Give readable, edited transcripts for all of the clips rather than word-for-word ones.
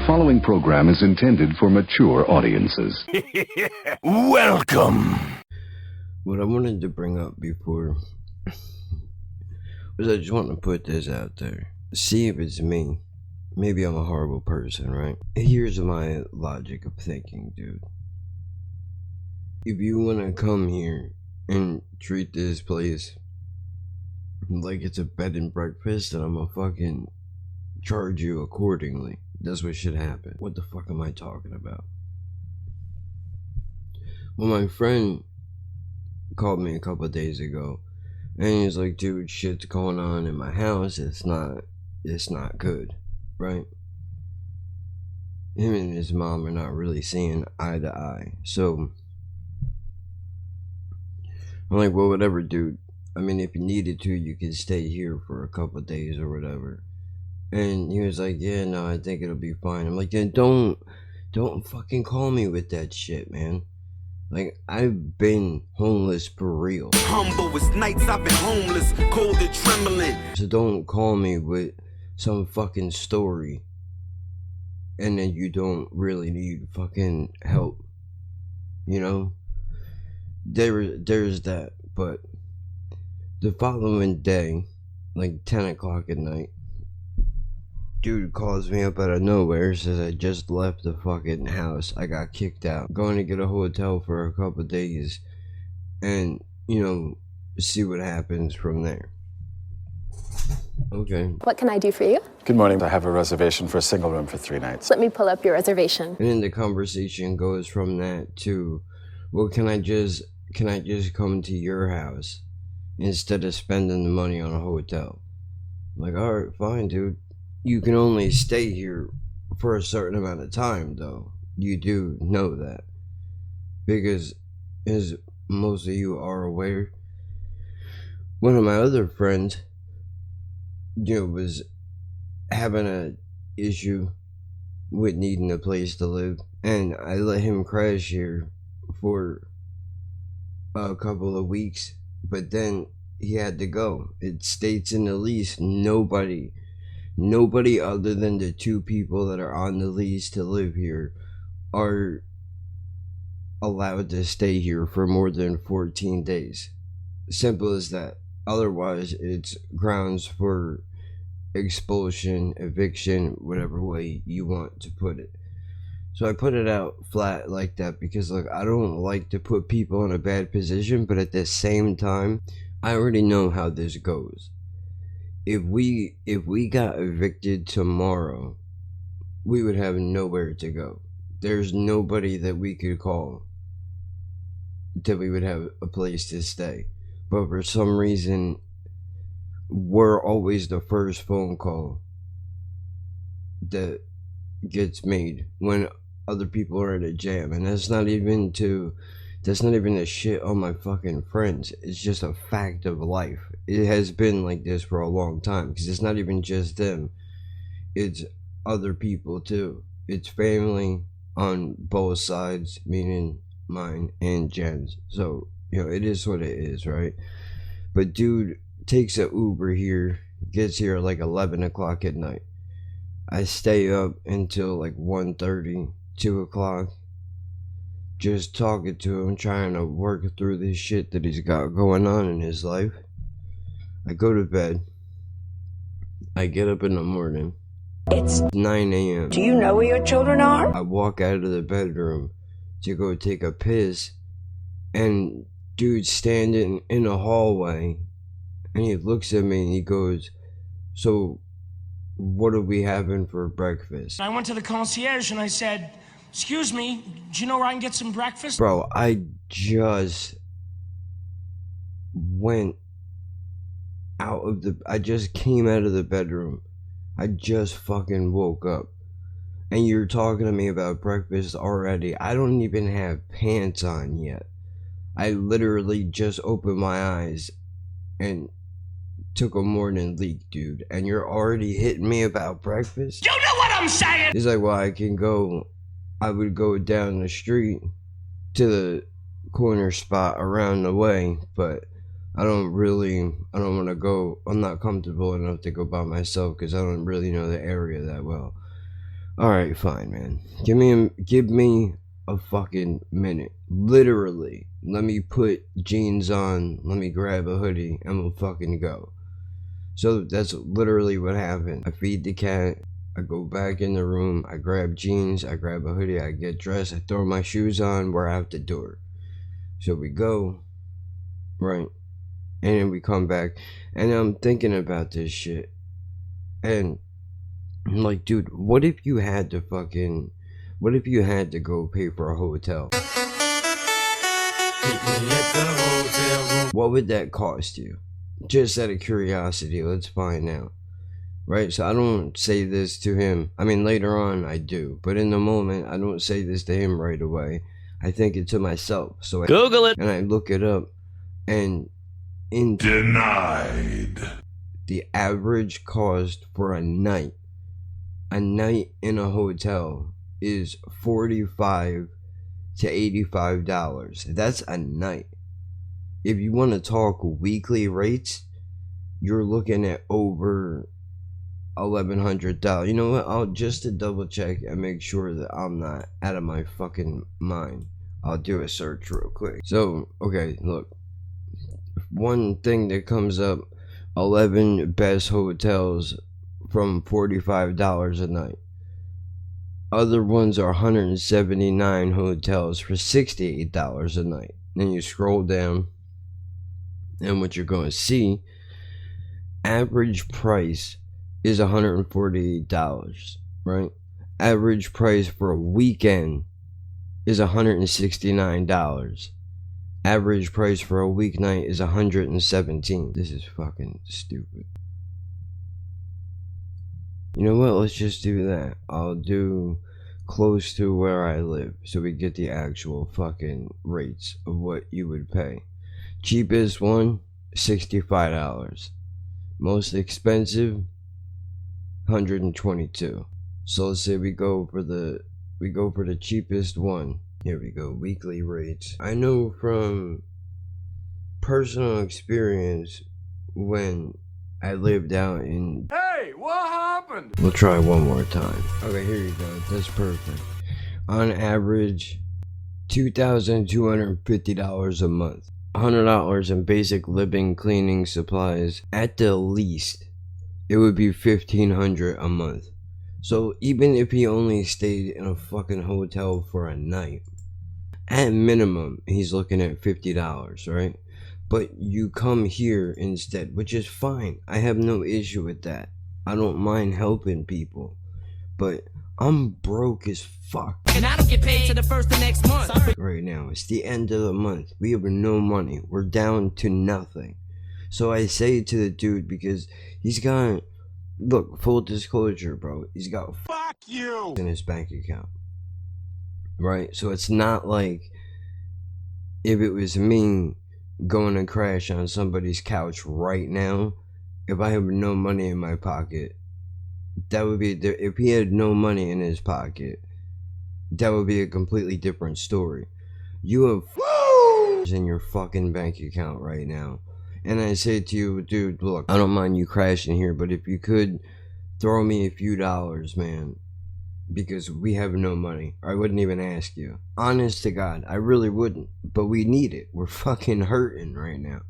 following program is intended for mature audiences. Welcome! What I wanted to bring up before was I just want to put this out there. See if it's me. Maybe I'm a horrible person, right? Here's my logic of thinking, dude. If you want to come here and treat this place like it's a bed and breakfast, then I'm gonna fucking charge you accordingly. That's what should happen. What the fuck am I talking about? Well, my friend called me a couple of days ago, and he's like, dude, shit's going on in my house. It's not good, right? Him and his mom are not really seeing eye to eye. So I'm like, well, whatever, dude. I mean, if you needed to, you could stay here for a couple of days or whatever. And he was like, yeah, no, I think it'll be fine. I'm like, then don't fucking call me with that shit, man. Like, I've been homeless for real. Humble as nights I've been homeless, cold and trembling. So don't call me with some fucking story and then you don't really need fucking help. You know? There's that. But the following day, like 10 o'clock at night, dude calls me up out of nowhere, says I just left the fucking house. I got kicked out. Going to get a hotel for a couple of days and, you know, see what happens from there. Okay. What can I do for you? Good morning. I have a reservation for a single room for 3 nights. Let me pull up your reservation. And then the conversation goes from that to, well, can I just come to your house instead of spending the money on a hotel? I'm like, all right, fine, dude. You can only stay here for a certain amount of time, though. You do know that. Because, as most of you are aware, one of my other friends, you know, was having a issue with needing a place to live. And I let him crash here for a couple of weeks. But then he had to go. It states in the lease, nobody other than the 2 people that are on the lease to live here are allowed to stay here for more than 14 days. Simple as that. Otherwise, it's grounds for expulsion, eviction, whatever way you want to put it. So I put it out flat like that because, look, I don't like to put people in a bad position, but at the same time, I already know how this goes. If we got evicted tomorrow, we would have nowhere to go. There's nobody that we could call that we would have a place to stay. But for some reason, we're always the first phone call that gets made when other people are in a jam. And that's not even the shit on my fucking friends. It's just a fact of life. It has been like this for a long time, because it's not even just them. It's other people too. It's family on both sides, meaning mine and Jen's. So, you know, it is what it is, right? But dude takes a Uber here, gets here at like 11 o'clock at night. I stay up until like 1:30, 2 o'clock, just talking to him, trying to work through this shit that he's got going on in his life. I go to bed. I get up in the morning. It's 9 a.m. Do you know where your children are? I walk out of the bedroom to go take a piss, and dude's standing in the hallway, and he looks at me and he goes, so what are we having for breakfast? I went to the concierge and I said, excuse me, do you know where I can get some breakfast? Bro, I just came out of the bedroom. I just fucking woke up. And you're talking to me about breakfast already. I don't even have pants on yet. I literally just opened my eyes and took a morning leak, dude. And you're already hitting me about breakfast? You know what I'm saying? He's like, well, I would go down the street to the corner spot around the way, but I don't want to go. I'm not comfortable enough to go by myself because I don't really know the area that well. Alright, fine, man. Give me a fucking minute. Literally. Let me put jeans on, let me grab a hoodie, and we'll fucking go. So that's literally what happened. I feed the cat, I go back in the room, I grab jeans, I grab a hoodie, I get dressed, I throw my shoes on, we're out the door. So we go, right? And then we come back, and I'm thinking about this shit. And I'm like, dude, what if you had to go pay for a hotel? What would that cost you? Just out of curiosity, let's find out. Right? So I don't say this to him. I mean, later on I do. But in the moment, I don't say this to him right away. I think it to myself. So I Google it. And I look it up. And Denied. The average cost for a night in a hotel is $45 to $85. That's a night. If you want to talk weekly rates, you're looking at over $1,100. You know what? I'll just to double check and make sure that I'm not out of my fucking mind. I'll do a search real quick. So, okay, look. One thing that comes up, 11 best hotels from $45 a night. Other ones are 179 hotels for $68 a night. Then you scroll down, and what you're going to see, average price is $148, right? Average price for a weekend is $169. Average price for a weeknight is $117. This is fucking stupid. You know what? Let's just do that. I'll do close to where I live so we get the actual fucking rates of what you would pay. Cheapest one, $65. Most expensive, $122. So let's say we go for the cheapest one. Here we go, weekly rates. I know from personal experience when I lived out in... Hey, what happened? We'll try one more time. Okay, here you go. That's perfect. On average, $2,250 a month. $100 in basic living, cleaning supplies. At the least, it would be $1,500 a month. So even if he only stayed in a fucking hotel for a night, at minimum, he's looking at $50, right? But you come here instead, which is fine. I have no issue with that. I don't mind helping people. But I'm broke as fuck. And I don't get paid till the first of next month. Right now, it's the end of the month. We have no money. We're down to nothing. So I say to the dude, because he's got... Look, full disclosure, bro. He's got Fuck you in his bank account. Right? So it's not like if it was me going to crash on somebody's couch right now, if I have no money in my pocket, that would be... If he had no money in his pocket, that would be a completely different story. You have in your fucking bank account right now. And I say to you, dude, look, I don't mind you crashing here, but if you could throw me a few dollars, man, because we have no money, I wouldn't even ask you. Honest to God, I really wouldn't, but we need it. We're fucking hurting right now.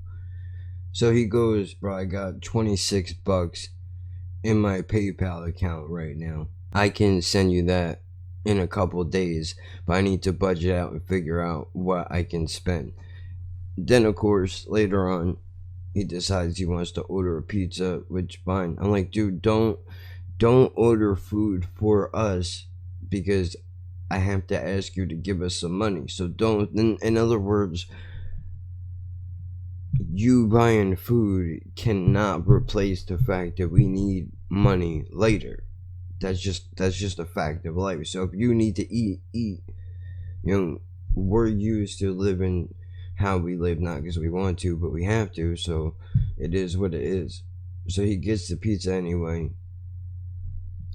So he goes, bro, I got $26 in my PayPal account right now. I can send you that in a couple days, but I need to budget out and figure out what I can spend. Then, of course, later on, he decides he wants to order a pizza, which fine. I'm like, dude, don't order food for us because I have to ask you to give us some money. So don't, in other words, you buying food cannot replace the fact that we need money later. That's just a fact of life. So if you need to eat. You know, we're used to living how we live, not because we want to, but we have to, so it is what it is. So he gets the pizza anyway.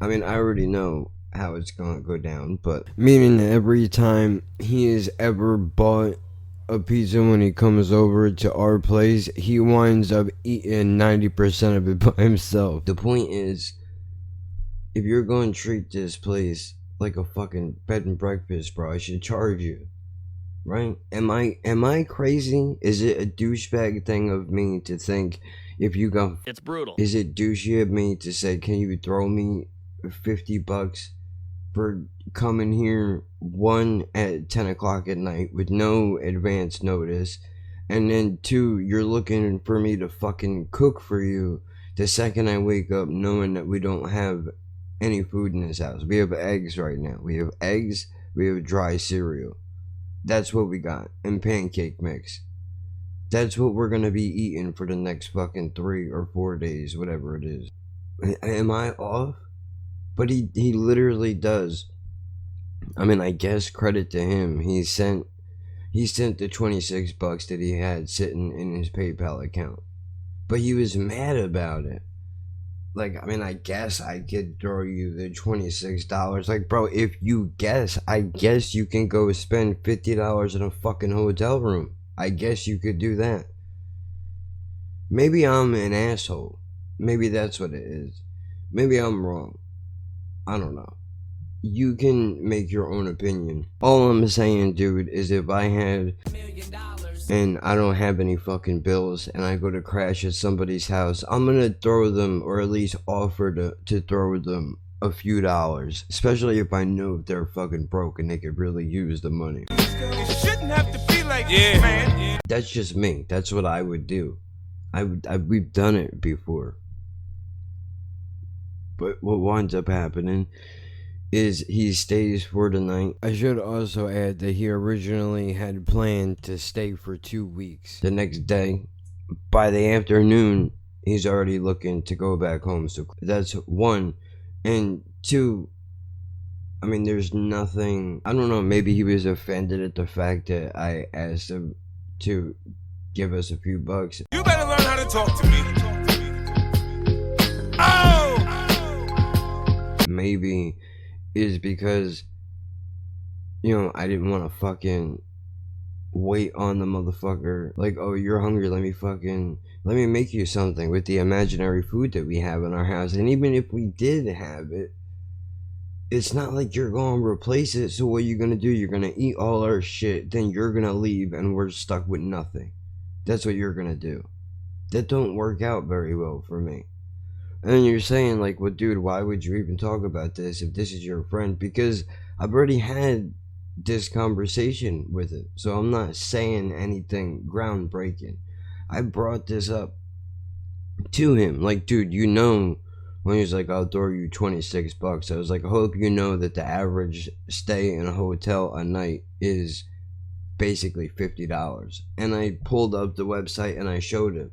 I mean, I already know how it's gonna go down, but meaning every time he has ever bought a pizza when he comes over to our place, he winds up eating 90% of it by himself. The point is, if you're going to treat this place like a fucking bed and breakfast, bro, I should charge you. Right? Am I crazy? Is it a douchebag thing of me to think if you got... It's brutal. Is it douchey of me to say, can you throw me $50 for coming here, one, at 10 o'clock at night with no advance notice, and then two, you're looking for me to fucking cook for you the second I wake up knowing that we don't have any food in this house. We have eggs right now. We have eggs, we have dry cereal. That's what we got. And pancake mix. That's what we're gonna be eating for the next fucking 3 or 4 days, whatever it is. Am I off? But he literally does. I mean, I guess credit to him. He sent the $26 that he had sitting in his PayPal account. But he was mad about it. Like, I mean, I guess I could throw you the $26. Like, bro, if you guess, I guess you can go spend $50 in a fucking hotel room. I guess you could do that. Maybe I'm an asshole. Maybe that's what it is. Maybe I'm wrong. I don't know. You can make your own opinion. All I'm saying, dude, is if I had... and I don't have any fucking bills and I go to crash at somebody's house, I'm gonna throw them, or at least offer to throw them a few dollars, especially if I know if they're fucking broke and they could really use the money. It shouldn't have to be like this, man. That's just me. That's what I would do. We've done it before. But what winds up happening is he stays for the night. I should also add that he originally had planned to stay for 2 weeks. The next day, by the afternoon, he's already looking to go back home. So that's one. And two, I mean, there's nothing... I don't know, maybe he was offended at the fact that I asked him to give us a few bucks. You better learn how to talk to me. Oh! Maybe is because, you know, I didn't want to fucking wait on the motherfucker. Like, oh, you're hungry, let me make you something with the imaginary food that we have in our house. And even if we did have it, it's not like you're going to replace it. So what you're going to do, you're going to eat all our shit, then you're going to leave and we're stuck with nothing. That's what you're going to do. That don't work out very well for me. And you're saying, like, well, dude, why would you even talk about this if this is your friend? Because I've already had this conversation with it. So I'm not saying anything groundbreaking. I brought this up to him. Like, dude, you know, when he was like, I'll throw you $26. I was like, I hope you know that the average stay in a hotel a night is basically $50. And I pulled up the website and I showed him.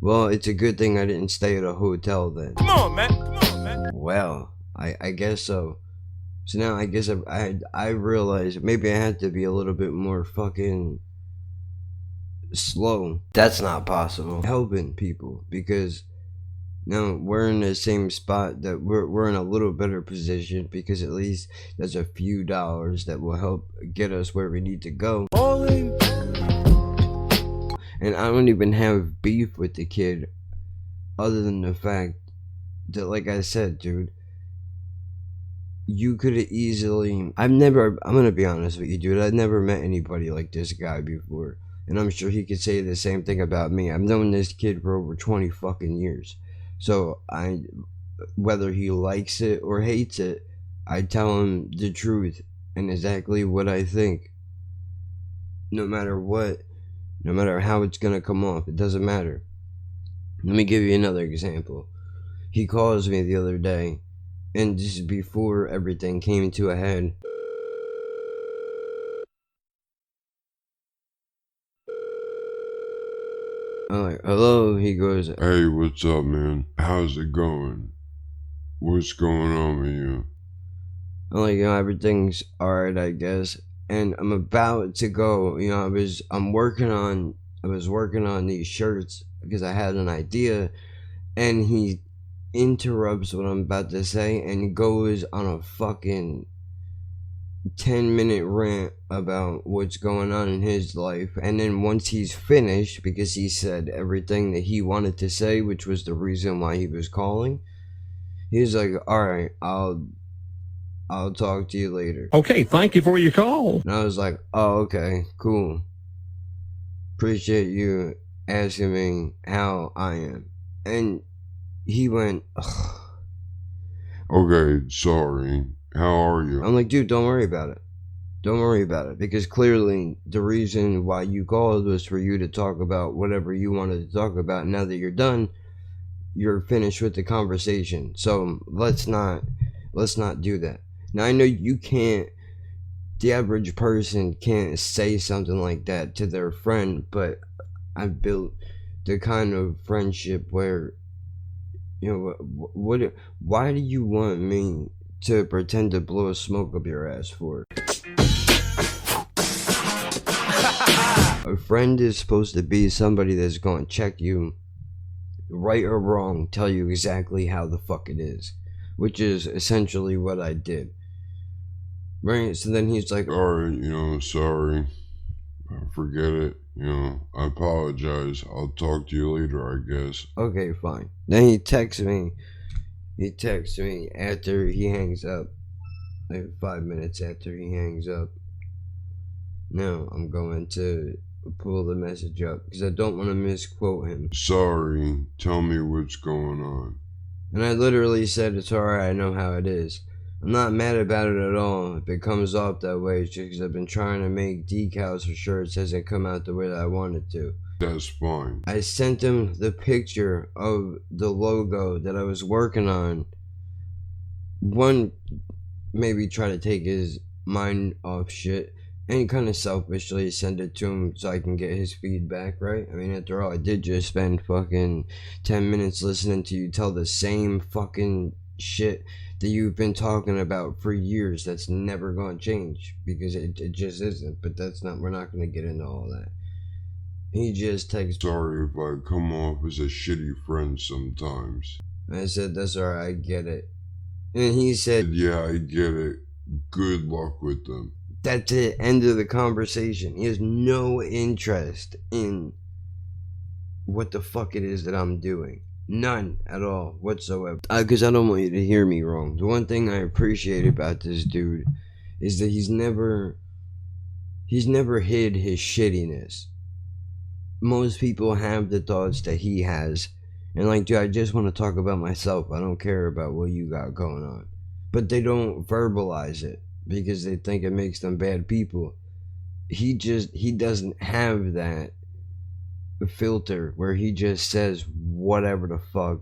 Well, it's a good thing I didn't stay at a hotel then. Come on, man. Well, I guess so. So now I guess I realized maybe I had to be a little bit more fucking slow. That's not possible. Helping people, because now we're in the same spot that we're in a little better position, because at least there's a few dollars that will help get us where we need to go. And I don't even have beef with the kid, other than the fact that, like I said, dude, you could have easily... I'm gonna be honest with you, dude, I've never met anybody like this guy before. And I'm sure he could say the same thing about me. I've known this kid for over 20 fucking years. So, whether he likes it or hates it, I tell him the truth and exactly what I think. No matter what. No matter how it's gonna come off, it doesn't matter. Let me give you another example. He calls me the other day, and this is before everything came to a head. I'm like, hello? He goes, hey, what's up, man? How's it going? What's going on with you? I'm like, you know, everything's alright, I guess. And I'm about to go, you know, I was working on these shirts because I had an idea, and he interrupts what I'm about to say and goes on a fucking 10-minute rant about what's going on in his life. And then once he's finished, because he said everything that he wanted to say, which was the reason why he was calling, He's like, alright, I'll talk to you later. Okay, thank you for your call. And I was like, oh, okay, cool. Appreciate you asking me how I am. And he went, ugh. Okay, sorry. How are you? I'm like, dude, don't worry about it. Don't worry about it. Because clearly the reason why you called was for you to talk about whatever you wanted to talk about. Now that you're done, you're finished with the conversation. So let's not do that. Now I know you can't, the average person can't say something like that to their friend, but I've built the kind of friendship where, you know, why do you want me to pretend to blow smoke up your ass for? A friend is supposed to be somebody that's going to check you, right or wrong, tell you exactly how the fuck it is, which is essentially what I did. Right, so then he's like, alright, you know, sorry. Forget it. You know, I apologize. I'll talk to you later, I guess. Okay, fine. Then he texts me. He texts me after he hangs up. Like 5 minutes after he hangs up. Now I'm going to pull the message up because I don't want to misquote him. Sorry, tell me what's going on. And I literally said, it's alright, I know how it is. I'm not mad about it at all. If it comes off that way, it's just because I've been trying to make decals for shirts hasn't come out the way that I wanted to. That's fine. I sent him the picture of the logo that I was working on. One, maybe try to take his mind off shit, and kind of selfishly send it to him so I can get his feedback, right? I mean, after all, I did just spend fucking 10 minutes listening to you tell the same fucking shit that you've been talking about for years. That's never going to change because it just isn't. But we're not going to get into all that. He just texted. Sorry if I come off as a shitty friend sometimes. I said, that's alright, I get it. And he said, yeah, I get it. Good luck with them. That's it. End of the conversation. He has no interest in what the fuck it is that I'm doing. None at all whatsoever. Because I don't want you to hear me wrong. The one thing I appreciate about this dude is that he's never hid his shittiness. Most people have the thoughts that he has. And like, dude, I just want to talk about myself. I don't care about what you got going on. But they don't verbalize it because they think it makes them bad people. He doesn't have that filter where he just says whatever the fuck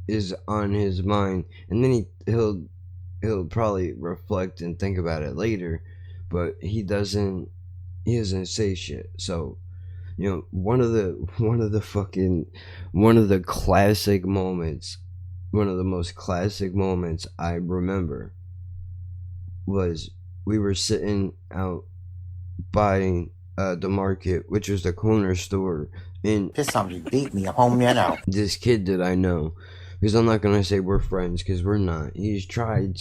is on his mind, and then he'll probably reflect and think about it later, but he doesn't say shit. So, you know, one of the classic moments, one of the most classic moments I remember was we were sitting out by the market, which was the corner store, and somebody beat me home now. This kid that I know, because I'm not gonna say we're friends because we're not. This kid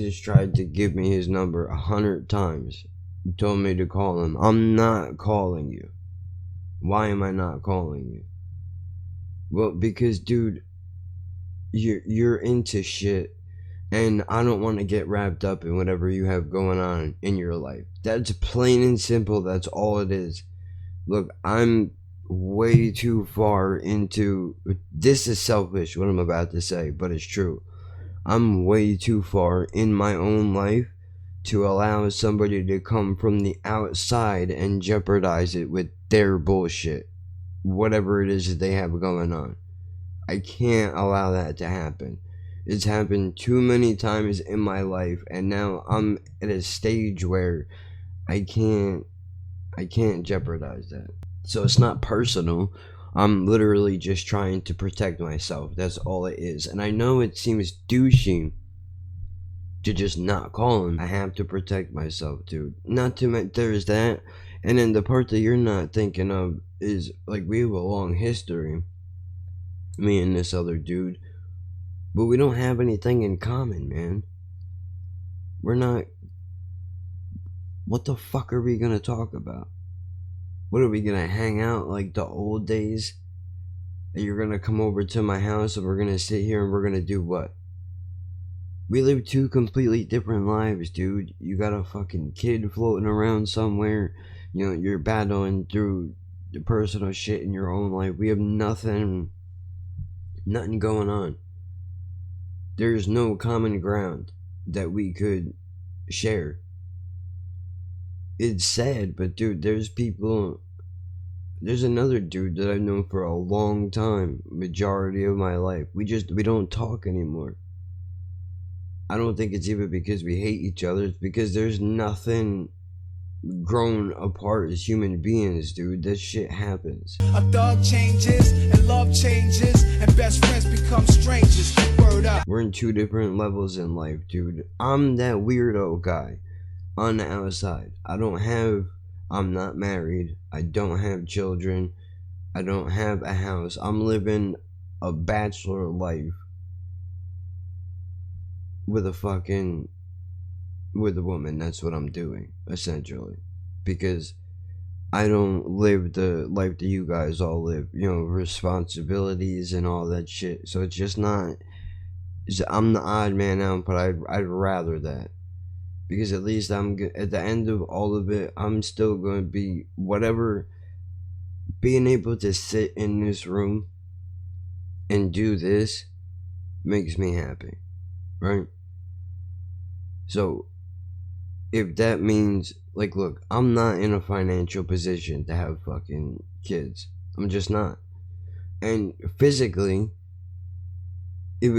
has tried to give me his number 100 times. He told me to call him. I'm not calling you. Why am I not calling you? Well, because dude, you're into shit, and I don't want to get wrapped up in whatever you have going on in your life. That's plain and simple. That's all it is. Look, I'm way too far into... This is selfish, what I'm about to say, but it's true. I'm way too far in my own life to allow somebody to come from the outside and jeopardize it with their bullshit. Whatever it is that they have going on. I can't allow that to happen. It's happened too many times in my life, and now I'm at a stage where I can't jeopardize that. So it's not personal. I'm literally just trying to protect myself. That's all it is. And I know it seems douchey to just not call him. I have to protect myself, dude. Not too much. There's that. And then the part that you're not thinking of is, like, we have a long history, me and this other dude, but we don't have anything in common, man. We're not... What the fuck are we gonna talk about? What are we gonna hang out like the old days? And you're gonna come over to my house and we're gonna sit here and we're gonna do what? We live two completely different lives, dude. You got a fucking kid floating around somewhere. You know, you're battling through the personal shit in your own life. We have nothing going on. There's no common ground that we could share. It's sad, but dude, there's another dude that I've known for a long time, majority of my life. We don't talk anymore. I don't think it's even because we hate each other. It's because there's nothing grown apart as human beings, dude. That shit happens. A thug changes and love changes and best friends become strangers. Word up. We're in two different levels in life, dude. I'm that weirdo guy on the outside. I'm not married. I don't have children. I don't have a house. I'm living a bachelor life with a woman. That's what I'm doing, essentially. Because I don't live the life that you guys all live. You know, responsibilities and all that shit. So it's just not... I'm the odd man out, but I'd rather that. Because at least at the end of all of it, I'm still going to be whatever. Being able to sit in this room and do this makes me happy, right? So if that means, like, look, I'm not in a financial position to have fucking kids. I'm just not. And physically, it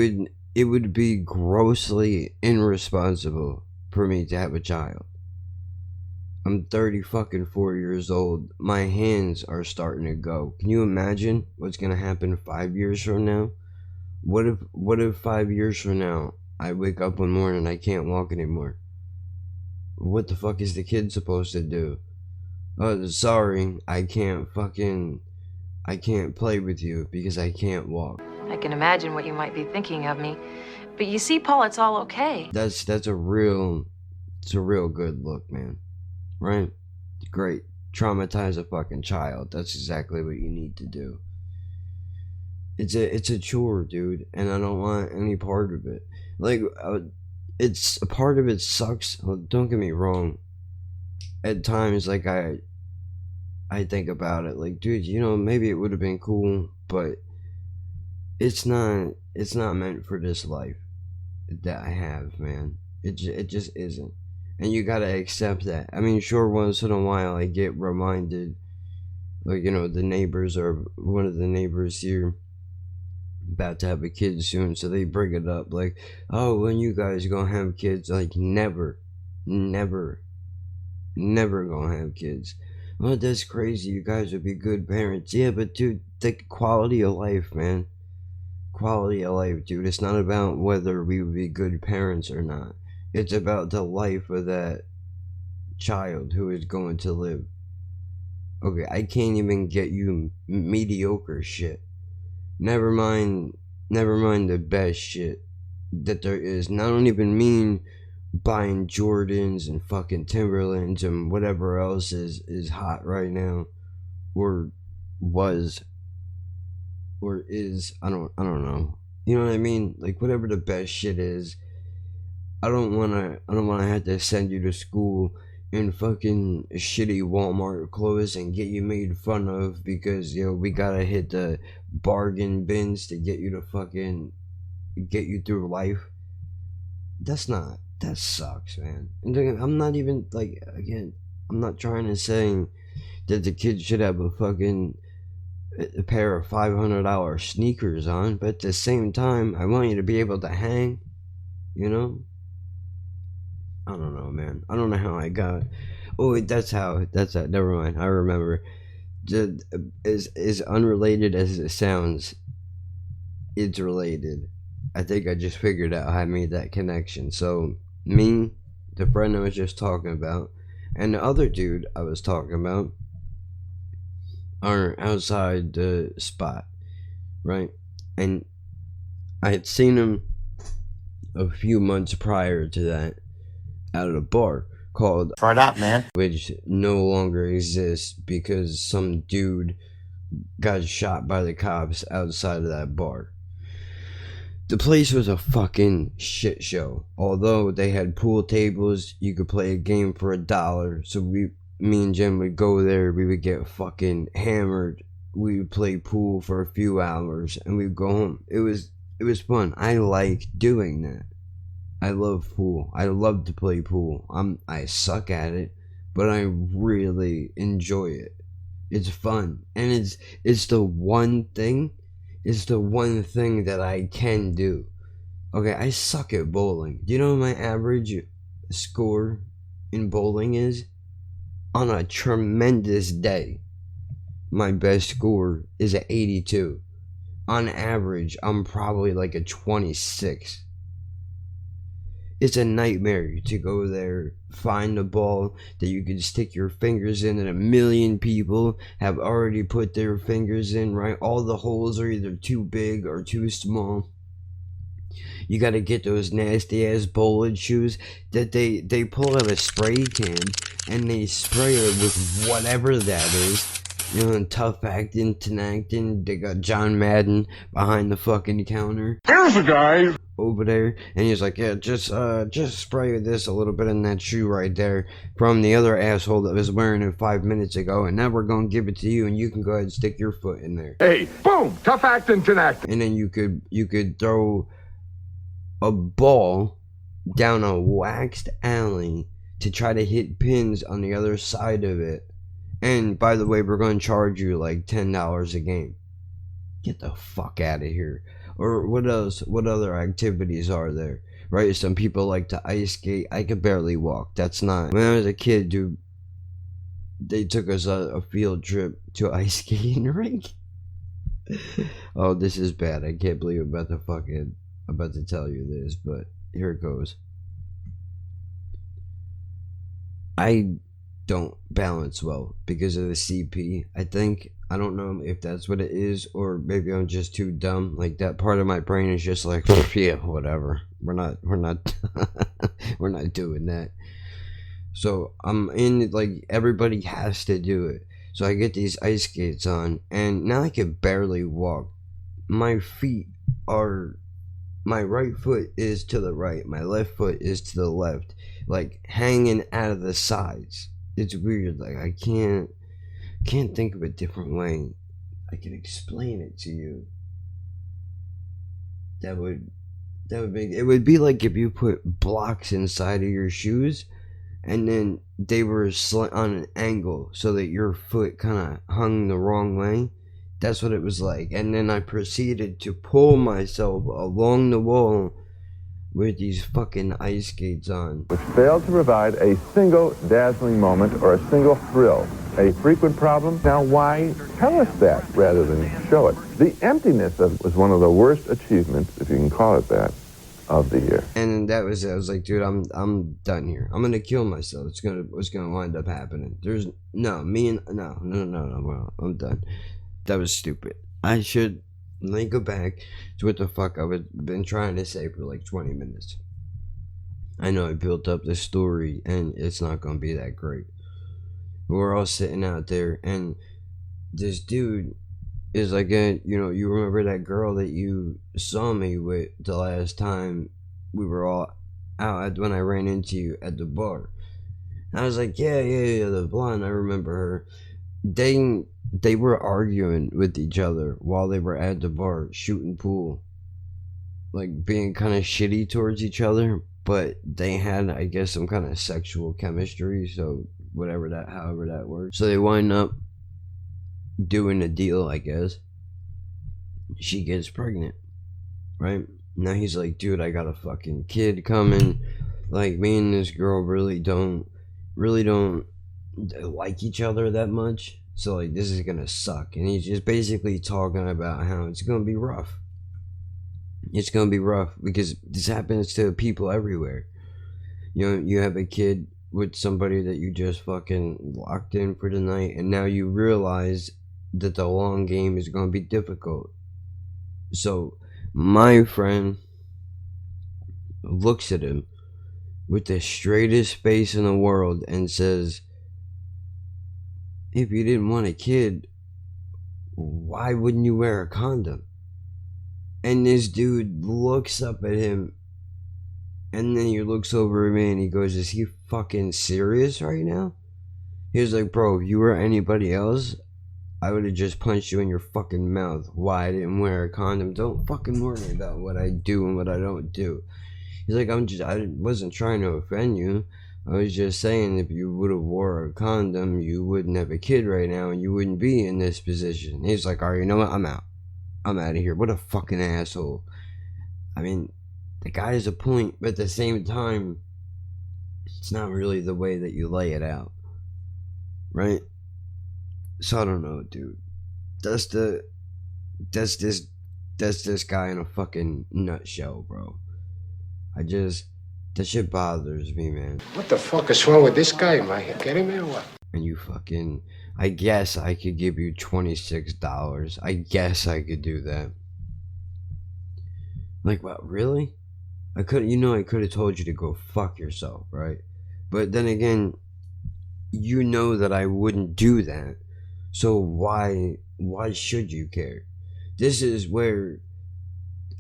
would be grossly irresponsible for me to have a child. I'm 34 years old. My hands are starting to go. Can you imagine what's gonna happen 5 years from now? What if 5 years from now I wake up one morning and I can't walk anymore? What the fuck is the kid supposed to do? Oh, sorry, I can't play with you because I can't walk. I can imagine what you might be thinking of me. But you see, Paul, it's all okay. It's a real good look, man. Right? Great. Traumatize a fucking child. That's exactly what you need to do. It's a chore, dude, and I don't want any part of it. Like, it's a part of it sucks. Well, don't get me wrong. At times, like, I think about it, like, dude, you know, maybe it would have been cool, but it's not meant for this life that I have, man. It just isn't. And you gotta accept that. I mean, sure, once in a while I get reminded, like, you know, the neighbors or one of the neighbors here about to have a kid soon, so they bring it up, like, oh, when you guys gonna have kids? Like, never gonna have kids. Oh, that's crazy, you guys would be good parents. Yeah, but dude, the quality of life, man. Quality of life, dude. It's not about whether we would be good parents or not. It's about the life of that child who is going to live. Okay, I can't even get you mediocre shit. Never mind the best shit that there is. And I don't even mean buying Jordans and fucking Timberlands and whatever else is hot right now, or was, or is. I don't know. You know what I mean? Like, whatever the best shit is. I don't wanna have to send you to school in fucking shitty Walmart clothes and get you made fun of because, you know, we gotta hit the bargain bins to get you through life. That sucks, man. And I'm not even, like, again, I'm not trying to say that the kid should have a pair of $500 sneakers on, but at the same time, I want you to be able to hang, you know? I don't know, man. I don't know how I got. Oh, that's how. Never mind. I remember. As unrelated as it sounds, it's related. I think I just figured out how I made that connection. So, me, the friend I was just talking about, and the other dude I was talking about are outside the spot, right? And I had seen him a few months prior to that at a bar called Try that, man. Which no longer exists because some dude got shot by the cops outside of that bar. The place was a fucking shit show. Although they had pool tables, you could play a game for $1. So me and Jen would go there, we would get fucking hammered. We would play pool for a few hours and we'd go home. It was fun. I like doing that. I love pool. I love to play pool. I suck at it, but I really enjoy it. It's fun. And it's the one thing that I can do. Okay, I suck at bowling. Do you know what my average score in bowling is? On a tremendous day, my best score is an 82. On average, I'm probably like a 26. It's a nightmare to go there, find a ball that you can stick your fingers in, and 1 million people have already put their fingers in, right? All the holes are either too big or too small. You gotta get those nasty ass bowling shoes that they pull out a spray can and they spray it with whatever that is. You know, Tough Acting, Tenactin, they got John Madden behind the fucking counter. There's a guy over there, and he's like, yeah, just spray this a little bit in that shoe right there from the other asshole that was wearing it 5 minutes ago, and now we're gonna give it to you, and you can go ahead and stick your foot in there. Hey, boom, Tough Acting, Tenactin. And then you could throw a ball down a waxed alley to try to hit pins on the other side of it. And by the way, we're going to charge you like $10 a game. Get the fuck out of here. Or what else? What other activities are there? Right? Some people like to ice skate. I could barely walk. That's not. When I was a kid, dude, they took us a field trip to ice skating rink. Oh, this is bad. I can't believe I'm about to tell you this, but here it goes. I don't balance well because of the CP. I don't know if that's what it is, or maybe I'm just too dumb. Like, that part of my brain is just like, yeah, whatever. We're not we're not doing that. So I'm in, like, everybody has to do it. So I get these ice skates on, and now I can barely walk. My right foot is to the right, my left foot is to the left, like hanging out of the sides. It's weird. Like, I can't think of a different way I can explain it to you. That would make it would be like if you put blocks inside of your shoes, and then they were on an angle so that your foot kind of hung the wrong way. That's what it was like. And then I proceeded to pull myself along the wall with these fucking ice skates on, which failed to provide a single dazzling moment or a single thrill. A frequent problem? Now why tell us that rather than show it? The emptiness was one of the worst achievements, if you can call it that, of the year. And that was it. I was like, dude, I'm done here. I'm gonna kill myself. It's gonna wind up happening. No, I'm done. That was stupid. I should let me go back to what the fuck I've been trying to say for like 20 minutes. I know I built up this story and it's not gonna be that great. We're all sitting out there and this dude is like, you remember that girl that you saw me with the last time we were all out when I ran into you at the bar? And I was like, yeah, the blonde, I remember her. They were arguing with each other while they were at the bar shooting pool, like being kind of shitty towards each other, but they had, I guess, some kind of sexual chemistry, so however that works. So they wind up doing a deal, I guess. She gets pregnant, right? Now he's like, dude, I got a fucking kid coming. Like, me and this girl really don't like each other that much. So, like, this is gonna suck. And he's just basically talking about how it's gonna be rough. It's gonna be rough because this happens to people everywhere. You know, you have a kid with somebody that you just fucking locked in for the night, and now you realize that the long game is gonna be difficult. So, my friend looks at him with the straightest face in the world and says, if you didn't want a kid, why wouldn't you wear a condom? And this dude looks up at him, and then he looks over at me and he goes, is he fucking serious right now? He was like, bro, if you were anybody else, I would have just punched you in your fucking mouth. Why I didn't wear a condom? Don't fucking worry about what I do and what I don't do. He's like, I wasn't trying to offend you. I was just saying if you would have wore a condom, you wouldn't have a kid right now and you wouldn't be in this position. He's like, alright, you know what? I'm out. I'm out of here. What a fucking asshole. I mean, the guy has a point, but at the same time, it's not really the way that you lay it out. Right? So I don't know, dude. That's this guy in a fucking nutshell, bro. That shit bothers me, man. What the fuck is wrong with this guy? Am I kidding me or what? And you fucking, I guess I could give you $26. I guess I could do that. Like, what, really? I could have told you to go fuck yourself, right? But then again, you know that I wouldn't do that. So why should you care? This is where,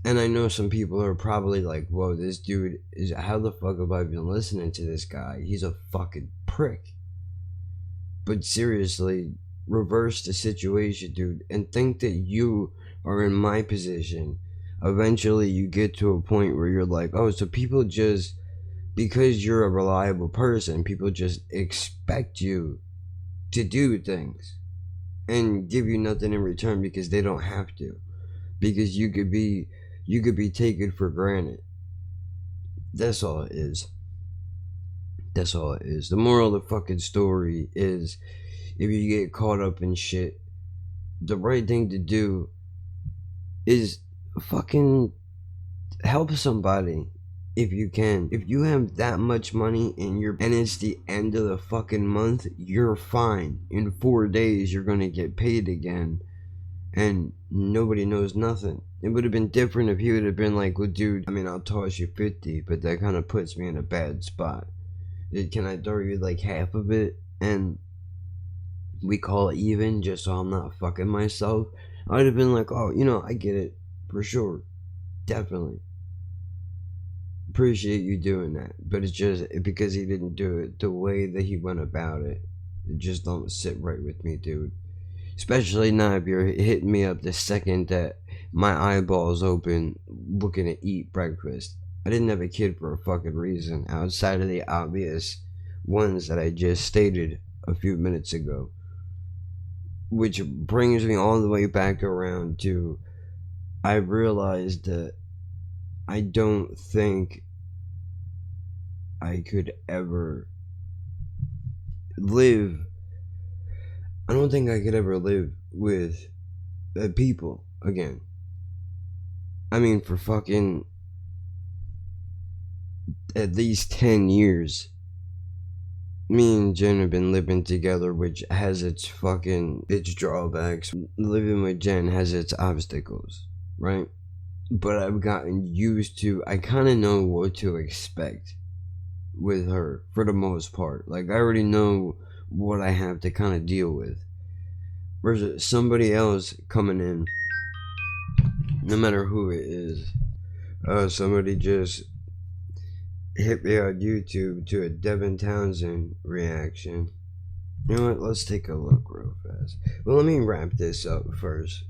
and I know some people are probably like, whoa, this dude is, how the fuck have I been listening to this guy? He's a fucking prick. But seriously, reverse the situation, dude, and think that you are in my position. Eventually you get to a point where you're like, oh, so people just, because you're a reliable person, people just expect you to do things and give you nothing in return because they don't have to, because you could be taken for granted. That's all it is. That's all it is. The moral of the fucking story is, if you get caught up in shit, the right thing to do is fucking help somebody if you can. If you have that much money and it's the end of the fucking month, you're fine. In 4 days you're gonna get paid again and nobody knows nothing. It would have been different if he would have been like, well, dude, I mean, I'll toss you 50, but that kind of puts me in a bad spot. Can I throw you like half of it and we call it even, just so I'm not fucking myself? I'd have been like, oh, I get it. For sure. Definitely. Appreciate you doing that. But it's just because he didn't do it the way that he went about it. It just don't sit right with me, dude. Especially now if you're hitting me up the second that my eyeballs open looking to eat breakfast. I didn't have a kid for a fucking reason outside of the obvious ones that I just stated a few minutes ago. Which brings me all the way back around to, I realized that I don't think I could ever live. I don't think I could ever live with people again. I mean, for fucking at least 10 years. Me and Jen have been living together, which has its drawbacks. Living with Jen has its obstacles, right? But I've gotten used to, I kind of know what to expect with her for the most part. Like, I already know what I have to kind of deal with. Versus somebody else coming in, no matter who it is. Somebody just hit me on YouTube to a Devin Townsend reaction. You know what? Let's take a look real fast. Well, let me wrap this up first.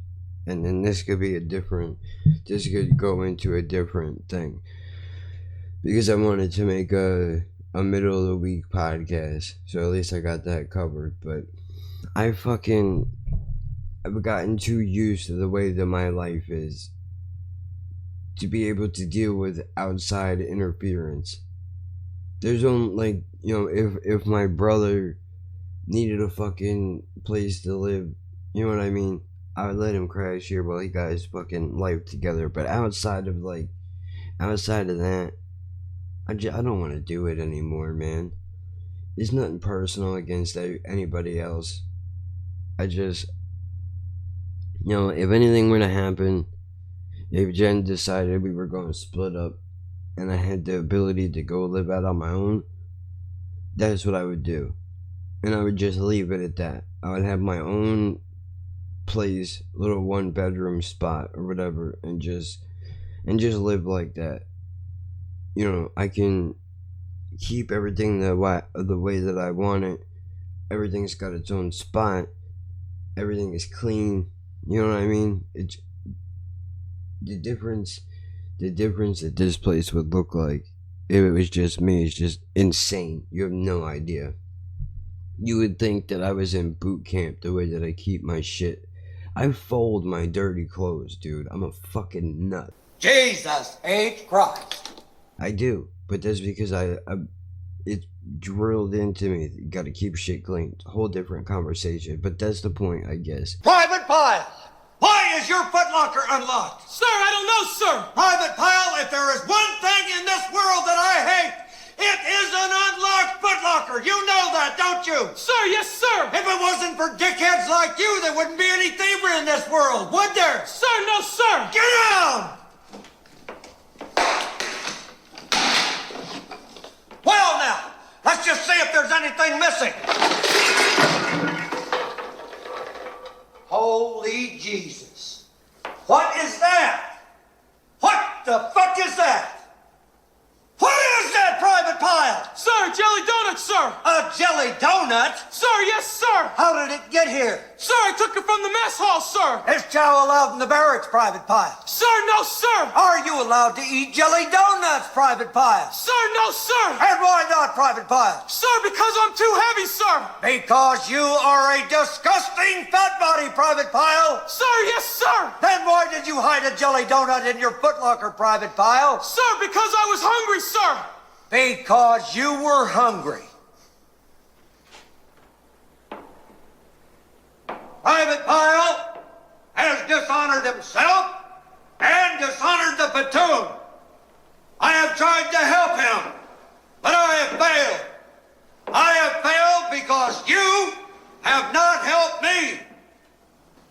And then this could go into a different thing. Because I wanted to make a middle of the week podcast. So at least I got that covered. But I've gotten too used to the way that my life is to be able to deal with outside interference. There's only, if my brother needed a fucking place to live, you know what I mean? I would let him crash here while he got his fucking life together. But outside of that, I don't want to do it anymore, man. It's nothing personal against anybody else. I just, if anything were to happen, if Jen decided we were going to split up and I had the ability to go live out on my own, that's what I would do. And I would just leave it at that. I would have my own place, little 1-bedroom spot or whatever, and just live like that. You know, I can keep everything the way that I want it. Everything's got its own spot. Everything is clean. You know what I mean? It's the difference that this place would look like if it was just me is just insane. You have no idea. You would think that I was in boot camp the way that I keep my shit. I fold my dirty clothes, dude. I'm a fucking nut. Jesus H. Christ. I do, but that's because it's drilled into me. You gotta keep shit clean. It's a whole different conversation, but that's the point, I guess. Private Pile, why is your footlocker unlocked? Sir, I don't know, sir. Private Pile, if there is one thing in this world that I hate, it is an unlocked footlocker. You know that, don't you? Sir, yes, sir. If it wasn't for dickheads like you, there wouldn't be any thievery in this world, would there? Sir, no, sir. Get down! Well, now, let's just see if there's anything missing. Holy Jesus. What is that? What the fuck is that? What is that, Private Pile? Sir, jelly donut, sir. A jelly donut? Sir, yes, sir. How did it get here? Sir, I took it from the mess hall, sir. Is chow allowed in the barracks, Private Pile? Sir, no, sir. Are you allowed to eat jelly donuts, Private Pile? Sir, no, sir. And why not, Private Pile? Sir, because I'm too heavy, sir. Because you are a disgusting fat body, Private Pile. Sir, yes, sir. Then why did you hide a jelly donut in your footlocker, Private Pile? Sir, because I was hungry, sir. Because you were hungry. Private Pile has dishonored himself and dishonored the platoon. I have tried to help him, but I have failed. I have failed because you have not helped me.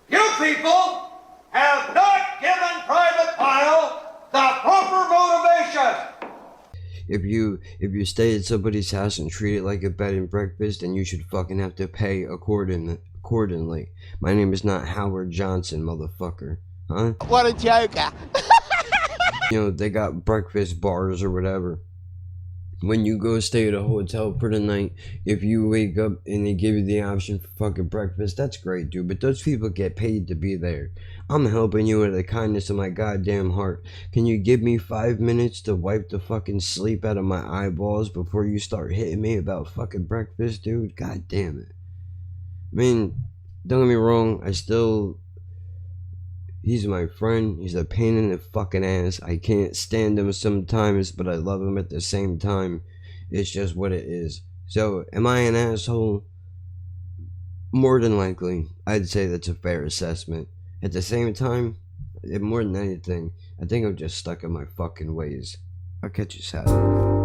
You people have not given Private Pile the proper motivation. If you stay at somebody's house and treat it like a bed and breakfast, then you should fucking have to pay accordingly. My name is not Howard Johnson, motherfucker. Huh? What a joker. You know, they got breakfast bars or whatever. When you go stay at a hotel for the night, if you wake up and they give you the option for fucking breakfast, that's great, dude. But those people get paid to be there. I'm helping you out of the kindness of my goddamn heart. Can you give me 5 minutes to wipe the fucking sleep out of my eyeballs before you start hitting me about fucking breakfast, dude? God damn it. I mean, don't get me wrong, he's my friend. He's a pain in the fucking ass. I can't stand him sometimes, but I love him at the same time. It's just what it is. So, am I an asshole? More than likely. I'd say that's a fair assessment. At the same time, more than anything, I think I'm just stuck in my fucking ways. I'll catch you Saturday.